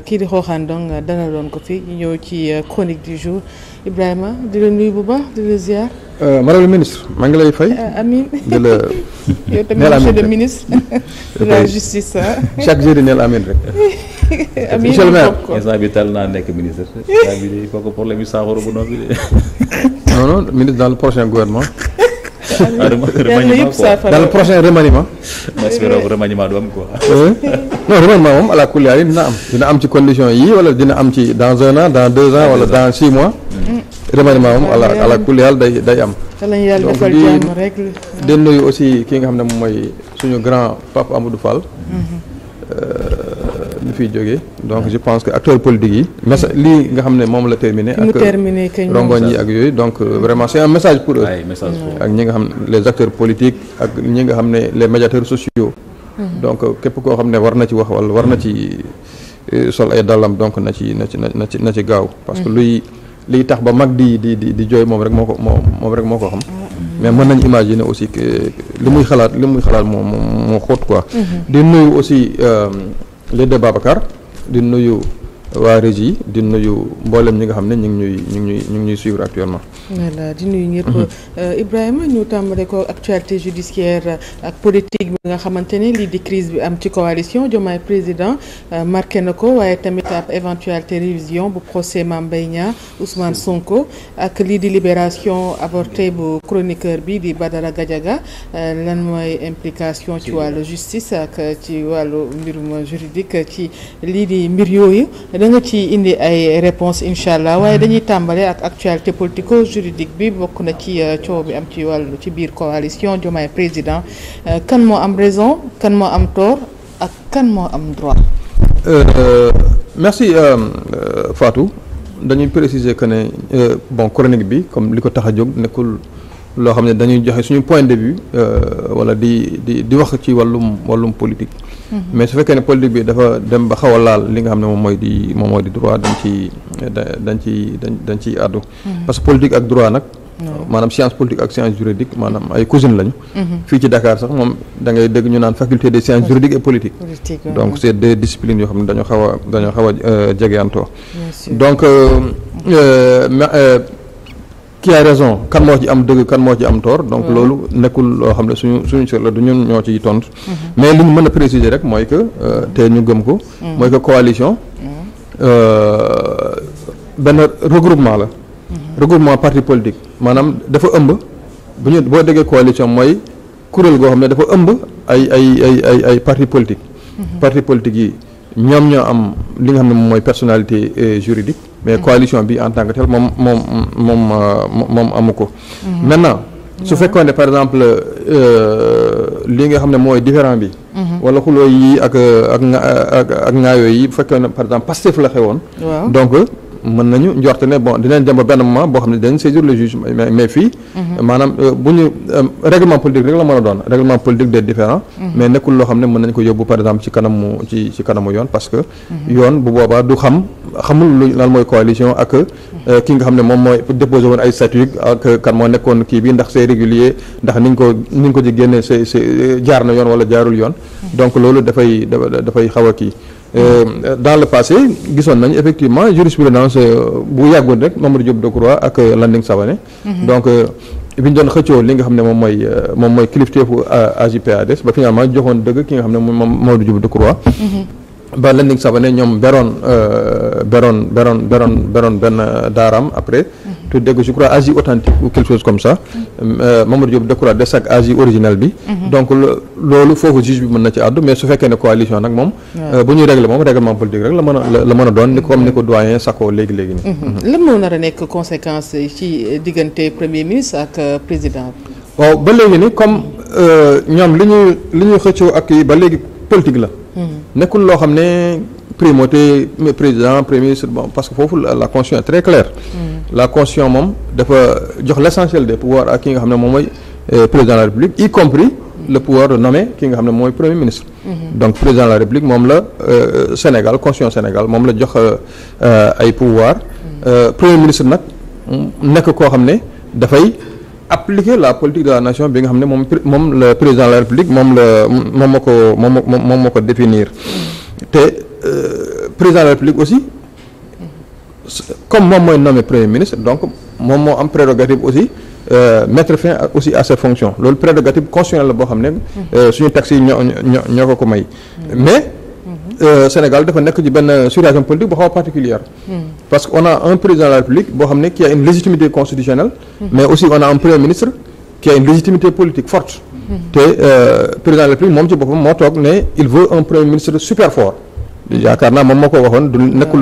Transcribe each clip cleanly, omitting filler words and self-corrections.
kii di Xooxaan donc dalaloon ko fi ñu ñëw ci chronique du jour Ibrahima di la nuyu bu baax di la ziar. madame le ministre maa ngi lay fay. amiin di la yow tamit monsieur le ministre de la justice. chaque jour neel amiin rek. amiin monsieur le maire instant bi tal naa nekk ministre. instant bi de kooku problème yi saafara bu noppi de. non ministre dans le prochain gouvernement. yàlla yëpp saafara dans le prochain remaniement. ma espère que remaniement du am quoi. non remaniement moom ala kulli haal dina am ci condition yii wala dina am ci dans 1 an dans 2 ans wala dans 6 mois. remaniement moom ala kulli haal day am. donc di nuyu aussi ki nga xam ne moom mooy suñu grand Pape Amadou Fall. li fiy jógee donc je pense que acteurs politiques yi. message lii nga xam ne moom la terminé. ak rongoñ yi ak yooyu donc vraiment c'est un message pour eux. ak ñi nga xam les acteurs politiques ak ñi nga xam ne les médiateurs sociaux. donc képp koo xam ne war na ci wax wala war na ci sol ay dàllam donc na ci gaaw. parce que liy tax ba mag di jooy moom rek moo ko xam. mais mën nañ imaginer aussi que li muy xalaat moo xóot quoi. di nuyu aussi les deux Babacar di nuyu waa régie di nuyu mboolem ñi nga xam ne ñu ngi ñuy suivre actuellement. voilà di nuyu ñëpp. Ibrahima ñu tàmbale ko actualité judiciaire ak politique bi nga xamante ne lii di crise bi am ci coalition Diomaye président marqué na ko waaye tamit ab éventualité révision bu procès Mame Mbaye Niang Ousmane Sonko ak lii di libération avortée bu chroniqueur bi di Badara Gadiaga lan mooy implication ci wàllu justice ak ci wàllu mbirum juridique ci lii di mbir yooyu. da nga ci indi ay réponses incha allah waaye dañuy tàmbale ak actualité politico juridique bi bokk na ci coow bi am ci wàllu ci biir coalition Diomaye président kan moo am raison kan moo am tort ak kan moo am droit. merci Fatou dañuy préciser que ne chronique bi comme li ko tax a jóg nekkul loo xam ne dañuy joxe suñu point de vue wala di wax ci wàllum politique. mais su fekkee ne politique bi dafa dem ba xaw a laal li nga xam ne moom mooy di droit dañ ciy àddu. parce que politique ak droit nag. maanaam science politique ak science juridique maanaam ay cousines lañu. fii ci Dakar sax moom da ngay dégg ñu naan faculté des sciences juridiques et politiques. donc c'est deux disciplines yoo xam ne dañoo xaw a jegeantoo. donc qui a raison kan moo ci am dëgg kan moo ci am tort donc loolu nekkul loo xam ne suñu sër la du ñun ñoo ciy tontu. mais li ñu mën a préciser rek mooy que te ñu gëm ko. mooy que coalition benn regroupement la. regroupement parti politique maanaam dafa ëmb boo déggee coalition mooy kuréel goo xam ne dafa ëmb ay parti politique. parti politique yi ñoom ñoo am li nga xam ne moom mooy personnalité juridique. mais coalition bi en tant que tel moom amu ko. maintenant su fekkoon ne par exemple li nga xam ne mooy différent bi. wala xuloo yi ak ŋaayoo yi bu fekkoon ne par exemple Pastef la xewoon. donc mën nañu njort ne dinañ dem ba benn moment boo xam ne dinañ saisir le juge mais fii. maanaam bu ñu règlement politique rek la mën a doon règlement politique des différents. mais nekkul loo xam ne mën nañ ko yóbbu par exemple ci kanamu yoon parce que. yoon bu boobaa du xamul lan mooy coalition ak ki nga xam ne moom mooy déposé woon ay statut ak kan moo nekkoon kii bi ndax c'est régulier ndax ni nga ko ci génnee c'est jaar na yoon wala jaarul yoon. donc loolu dafay xaw a kii. dans le passé gisoon nañ effectivement jurisprudence bu yàggoon rek Mamadou Diop Decroix ak Landing Savané. donc bi ñu doon xëccoo li nga xam ne moom mooy kilifteefu AJ/PADS ba finalement joxoon dëgg ki nga xam ne moom Mamadou Diop Decroix. ba Landing Savané ñoom beroon benn daaraam après. tu dégg je crois AJ authentique ou quelque chose comme ça. Mamadou Diop Decroix des ak AJ original bi. donc loolu foofu juge bi mën na ci àddu mais su fekkee ne coalition nag moom. bu ñuy régler moom règlement politique rek la mën a doon ni comme ni ko doyen Sakho léegi nii. lan moo nar a nekk conséquence ci diggante premier ministre ak président bi. waaw ba léegi ni comme ñoom li ñuy xëccoo ak yi ba léegi politique la. nekkul loo xam ne primauté président premier ministre parce que foofu la constitution est très claire. la constitution moom dafa jox l'essentiel des pouvoirs ak ki nga xam ne moom mooy président de la République y compris le pouvoir de nommer ki nga xam ne mooy premier ministre. donc président de la République moom la Sénégal constitution Sénégal moom la jox ay pouvoir premier ministre nag nekk koo xam ne dafay appliquer la politique de la nation bi nga xam ne moom le président de la République moom moo ko définir te président de la République aussi comme moom mooy nommé premier ministre donc moom moo am prérogative aussi mettre fin aussi à cette fonction loolu prérogative constitutionnelle la boo xam ne suñu taxes yi ñoo ko may mais Sénégal dafa nekk ci benn situation politique bu xaw a particulière parce que on a un président de la République boo xam ne qui a une légitimité constitutionnelle mais aussi on a un premier ministre qui a une légitimité politique forte te président de la République moom ci boppam moo toog ne il veut un premier ministre super fort yaakaar naa moom moo ko waxoon du nekkul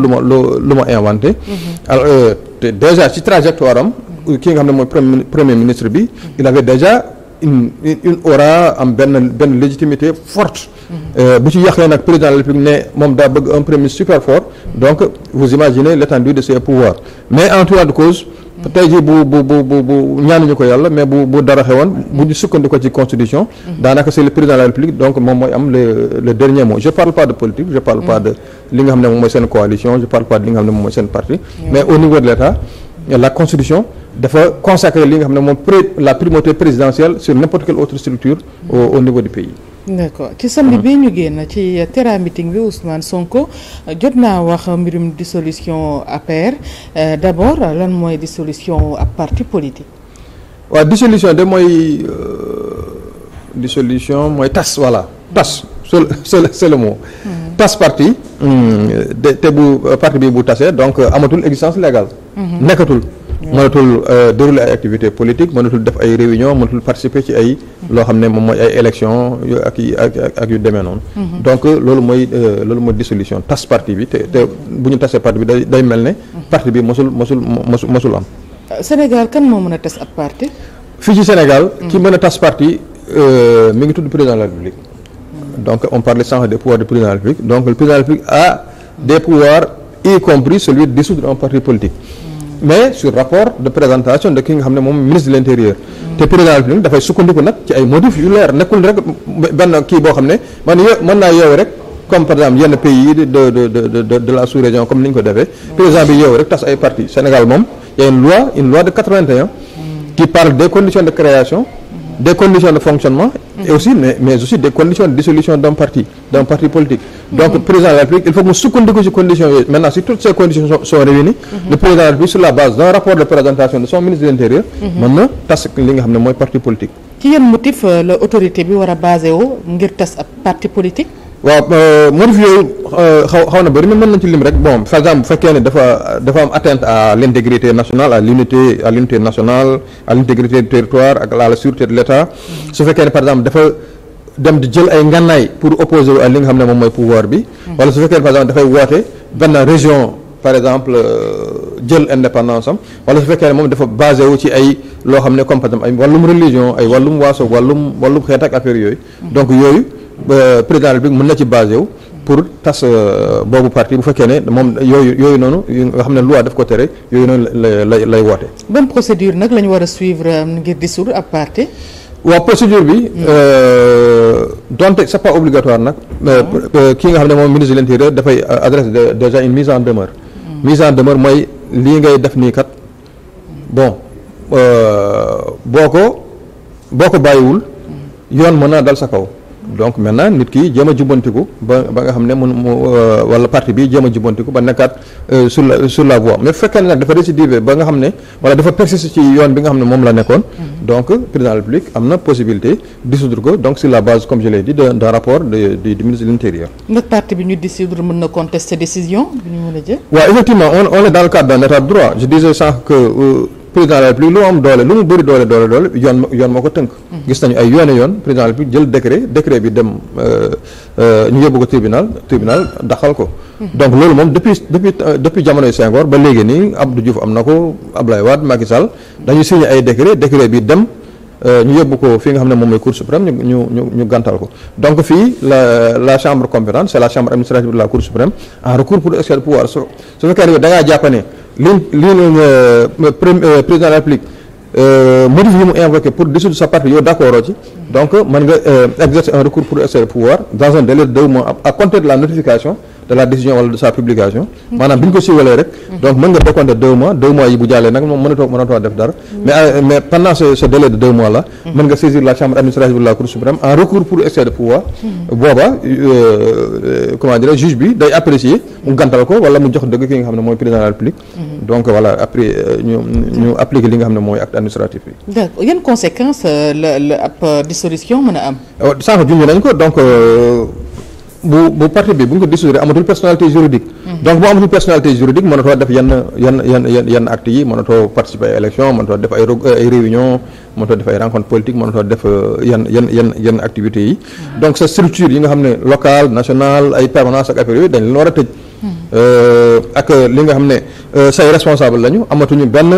lu ma inventé alors te déjà ci trajectoire am ki nga xam ne mooy premier ministre bi il avait déjà une aura am benn légitimité forte bu ci yàqee nag président de la République ne moom daa bëgg un premier ministre super fort donc vous imaginez l'étendue de ses pouvoirs mais en tout cas de cause tey jii bu ñaanuñu ko yàlla mais bu dara xewoon bu ñu sukkandiku ci constitution daanaka c'est le président de la République donc moom mooy am le dernier mot je parle pas de politique je parle pas de li nga xam ne moom mooy seen coalition je parle pas de li nga xam ne moom mooy seen parti mais au niveau de l'État la constitution dafa consacrer li nga xam ne moom la primauté présidentielle sur n'importe quelle autre structure au niveau du pays. d'accord ci samedi bi ñu génn ci Terra Meeting bi Ousmane Sonko jot naa wax mbirum dissolution APR d'abord lan mooy dissolution ab parti politique. waaw dissolution de mooy dissolution mooy tas voilà tas c'est le mot. tas parti te bu parti bi bu tasee donc amatul existence légale. nekkatul. mënatul dérouler ay activités politiques mënatul def ay réunions mënatul participer ci ay loo xam ne moom mooy ay élections ak yu demee noonu. donc loolu mooy dissolution tas parti bi te bu ñu tasee parti bi day mel ne. parti bi mosul am. Sénégal kan moo mën a tas ab parti. fii ci Sénégal. ki mën a tas parti mi ngi tudd président de la République. donc on parlait sànq des pouvoirs du président de la République donc le président de la République a des pouvoirs y compris celui de dissoudre un parti politique. mais sur rapport de présentation de ki nga xam ne moom ministre de l'intérieur te président de la République dafay sukkandiku nag ci ay motifs yu leer nekkul rek benn kii boo xam ne mën naa yeewu rek comme par exemple yenn pays de la sous-région comme ni ñu ko defee président bi yeewu rek tas ay parti Sénégal moom y a une loi de 81 qui parle des conditions de création des conditions de fonctionnement et aussi mais aussi des conditions de dissolution d'un parti politique donc président de la République il faut que mu sukkandiku ci conditions yooyu maintenant si toutes ces conditions sont réunies le président de la République sur la base d'un rapport de présentation de son ministre de l'Intérieur mën na tas li nga xam ne mooy parti politique. ci yan motif la autorité bi war a basé wu ngir tas ab parti politique. waaw motif yooyu xaw na bëri mais mën nañ ci lim rek bon par exemple bu fekkee ne dafa am atteinte à l'intégrité nationale à l'unité nationale à l'intégrité du territoire ak à la sûreté de l'État su fekkee ne par exemple dafa dem di jël ay ngànnaay pour opposer wu à li nga xam ne moom mooy pouvoir bi wala su fekkee ne par exemple dafay woote benn région par exemple jël indépendance am wala su fekkee ne moom dafa basé wu ci ay loo xam ne comme par exemple ay wàllum religion ay wàllum waaso wàllum xeet ak affaire yooyu donc yooyu président de la République mën na ci basé wu pour tas boobu parti bu fekkee ne moom yooyu noonu nga xam ne loi daf ko tere yooyu noonu lay woote. ban procédure nag la ñu war a suivre ngir dissoudre ab parti. waaw procédure bi donte c'est pas obligatoire nag kii nga xam ne moom ministre de l'Intérieur dafay adresse déjà une mise en demeure. mise en demeure mooy lii ngay def nii kat bon boo ko bàyyiwul yoon mën naa dal sa kaw. donc maintenant nit ki jéem a jubbantiku ba nga xam ne wala parti bi jéem a jubbantiku ba nekkaat sur la voie mais bu fekkee ne nag dafa récidiver ba nga xam ne wala dafa persister ci yoon bi nga xam ne moom la nekkoon donc président de la République am na possibilité dissoudre ko donc sur la base comme je l'ai dit d'un rapport du ministre de l'Intérieur. ndax parti bi ñu dissoudre mën na contester décision bi ñu mën a jël. waaw effectivement on est dans le cadre d'un état de droit je disais sànq que président de la République lu am doole lu mu bëri doole yoon moo ko tënk. gis nañu ay yoon président de la République jël décret bi dem ñu yóbbu ko tribunal daxal ko. donc loolu moom depuis jamonoy Senghor ba léegi nii Abdou Diouf am na ko Abdoulaye Wade Macky Sall dañuy signé ay décret bi dem ñu yóbbu ko fi nga xam ne moom mooy Cour suprême ñu gàntal ko donc fii la chambre compétente c'est la chambre administrative de la Cour suprême en recours pour excès de pouvoir su fekkee ne da ngaa jàpp ne président de la République motif yi mu invoqué pour dissoudre sa parti yow d'accord ci donc mën nga exercer un recours pour excès de pouvoir dans un délai de 2 mois à compter de la notification de la décision wala de sa publication maanaam bi ñu ko siiwalee rek donc mën nga décompter 2 mois yi bu jàllee nag moom mënatoo def dara mais pendant ce délai de 2 mois là mën nga saisir la chambre administrative de la Cour suprême en recours pour excès de pouvoir booba comment dire juge bi day apprécier mu gantal ko wala mu jox dëgg ki nga xam ne mooy président de la République donc voilà après ñu appliquer li nga xam ne mooy acte administratif bi. d'accord yan conséquences la ab dissolution mën a am. sànq junj nañ ko donc bu parti bi bu ñu ko dissoudre amatul personnalité juridique. donc bu amatul personnalité juridique mënatoo def yenn actes yi mënatoo participer ay élections mënatoo def ay réunions mënatoo def ay rencontres politiques mënatoo def yenn activités yi. donc sa structure yi nga xam ne locale nationale ay permanence ak affaire yooyu dañ leen war a tëj. ak li nga xam ne say responsable lañu amatuñu benn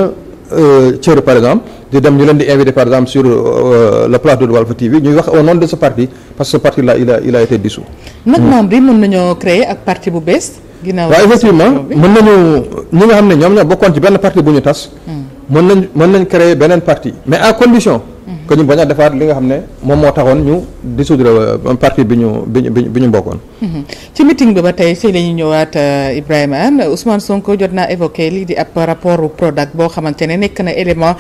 cër par exemple di dem ñu leen di inviter par exemple sur le plateau de Walf TV ñuy wax au nom de ce parti parce que ce parti là il a été dissous. nag membre yi mën nañoo créer ak parti bu bees. ginnaaw waaw effectivement mën nañu ñi nga xam ne ñoom ñoo bokkoon ci benn parti bu ñu tas. mën nañ créer beneen parti mais à condition. que ñu bañ a defaat li nga xam ne moom moo taxoon ñu dissoudre parti bi ñu bokkoon. ci meeting bi ba tey fii la ñu ñëwaat Ibrahima Anne Ousmane Sonko jot naa évoqué lii di ab rapport Prodac boo xamante ne nekk na élément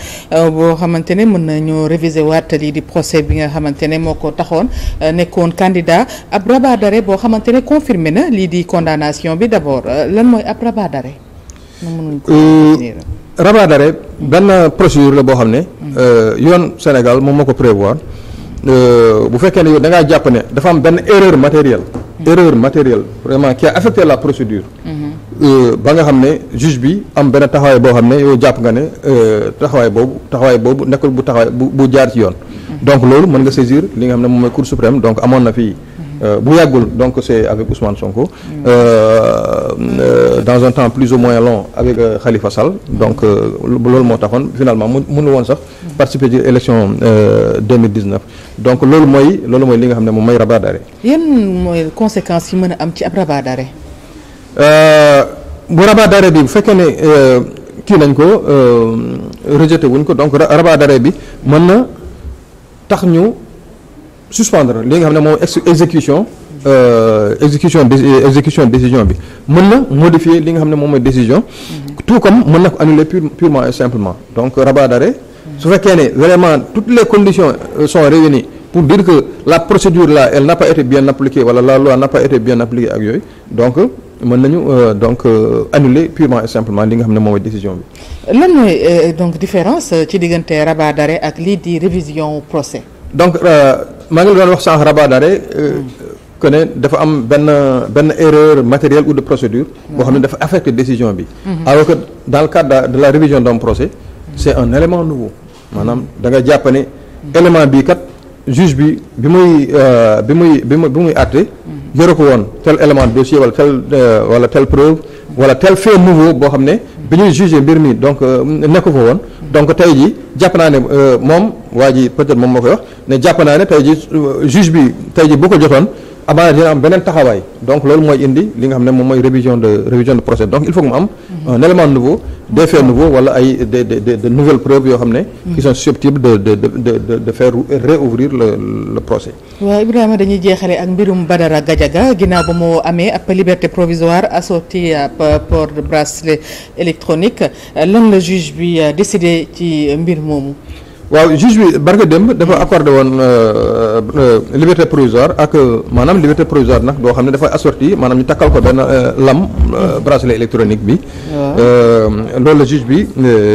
boo xamante ne mën nañu réviser waat lii di procès bi nga xamante ne moo ko taxoon nekkoon candidat ab rabat d'arrêt boo xamante ne confirmé na lii di condamnation bi d'abord lan mooy ab rabat d'arrêt. rabat d'arrêt benn procédure la boo xam ne yoon Sénégal moom moo ko prévoir bu fekkee ne yow da ngaa jàpp ne dafa am benn erreur matérielle vraiment qui a affecté la procédure ba nga xam ne juge bi am benn taxawaay boo xam ne yow jàpp nga ne taxawaay boobu nekkul bu jaar ci yoon donc loolu mën nga saisir li nga xam ne moom mooy Cour suprême donc amoon na fii bu yàggul donc c'est avec Ousmane Sonko dans un temps plus ou moins long avec Khalifa Sall donc loolu moo taxoon finalement mënu woon sax participer ci élection 2019 donc loolu mooy li nga xam ne moom mooy rabat d'arrêt. yan mooy conséquences yi mën a am ci ab rabat d'arrêt. bu rabat d'arrêt bi bu fekkee ne kii nañ ko rejeté wuñ ko donc rabat d'arrêt bi mën na tax ñu suspendre li nga xam ne moom exécution décision bi mën na modifier li nga xam ne moom mooy décision tout comme mën na ko annuler purement et simplement donc rabat d'arrêt su fekkee ne vraiment toutes les conditions sont réunies pour dire que la procédure là elle n'a pas été bien appliquée wala la loi n'a pas été bien appliquée ak yooyu donc mën nañu annuler purement et simplement li nga xam ne moom mooy décision bi. lan mooy donc différence ci diggante rabat d'arrêt ak lii di révision procès. donc maa ngi la doon wax sànq rabat d'arrêt que ne dafa am benn erreur matérielle ou de procédure boo xam ne dafa affecter décision bi alors que dans le cadre de la révision d'un procès c'est un élément nouveau maanaam da nga jàpp ne élément bii kat juge bi bi muy àtte yore ko woon tel élément de dossier wala tel preuve wala tel fait nouveau boo xam ne bi ñuy juger mbir mi donc nekku fa woon donc tey ji jàpp naa ne moom waa ji peut-être moom moo koy wax ne jàpp naa ne tey ji juge bi tey ji bu ko jotoon amaana dina am beneen taxawaay donc loolu mooy indi li nga xam ne moom mooy révision de procès donc il faut que mu am un élément nouveau des faits nouveaux wala ay de nouvelles preuves yoo xam ne qui sont susceptibles de faire réouvrir le procès. waaw Ibrahima dañuy jeexale ak mbirum Badara Gadiaga ginnaaw ba mu amee ab liberté provisoire assortie ab port de bracelet électronique lan la juge bi décidé ci mbir moomu. waaw juge bi barka démb dafa accordé woon liberté provisoire ak maanaam liberté provisoire nag boo xam ne dafa assorti maanaam ñu takkal ko benn lam bracelet électronique bi loolu la juge bi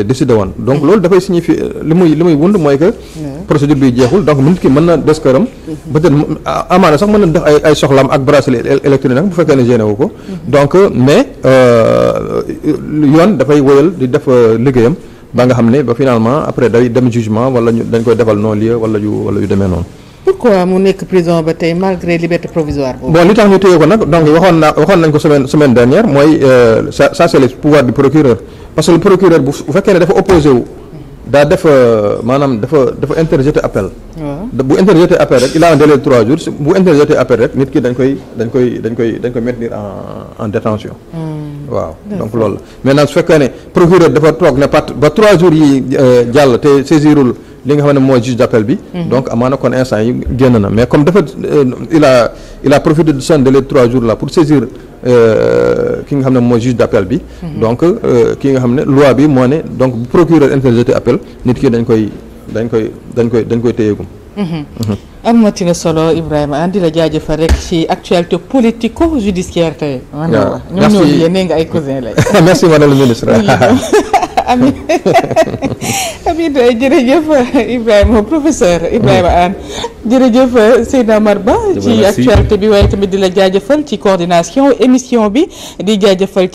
décidé woon donc loolu dafay signifier li muy wund mooy que procédure bi jeexul donc nit ki mën na des këram peut-être amaana sax mën na def ay soxlaam ak bracelet électronique bu fekkee ne gêné wu ko donc mais yoon dafay wóyal di def liggéeyam ba nga xam ne ba finalement après day dem jugement wala dañ koy defal non-lieu wala yu demee noonu. pourquoi mu nekk prison ba tey malgré liberté provisoire boobu. bon li tax ñu téye ko nag donc waxoon nañ ko semaine dernière mooy ça c'est le pouvoir du procureur parce que le procureur bu fekkee ne dafa opposé wu daa def maanaam dafa interjeté appel. bu interjeté appel rek il a un délai de 3 jours bu interjeté appel rek nit ki dañ koy maintenir en détention waaw donc loolu la maintenant su fekkee ne procureur dafa toog ne ba 3 jours yi jàll te saisirul li nga xam ne mooy juge d'appel bi. donc amaana kon instant yi génn na mais comme dafa il a profité de son délai de 3 jours là pour saisir ki nga xam ne mooy juge d'appel bi. donc ki nga xam ne loi bi moo ne donc bu procureur interjeté appel nit ki dañ koy téyeegum. amati na solo Ibrahima di la jaajëfal rek ci actualité politico judiciaire tey. waaw ñoom ñoo yéen nee nga ay cousin lañ. merci madame la ministre. Amin jërëjëf Ibrahima professeur Ibrahima Anne jërëjëf Seydina Omar Ba ci actualité bi waaye tamit di la jaajëfal ci coordination émission bi di jaajëfal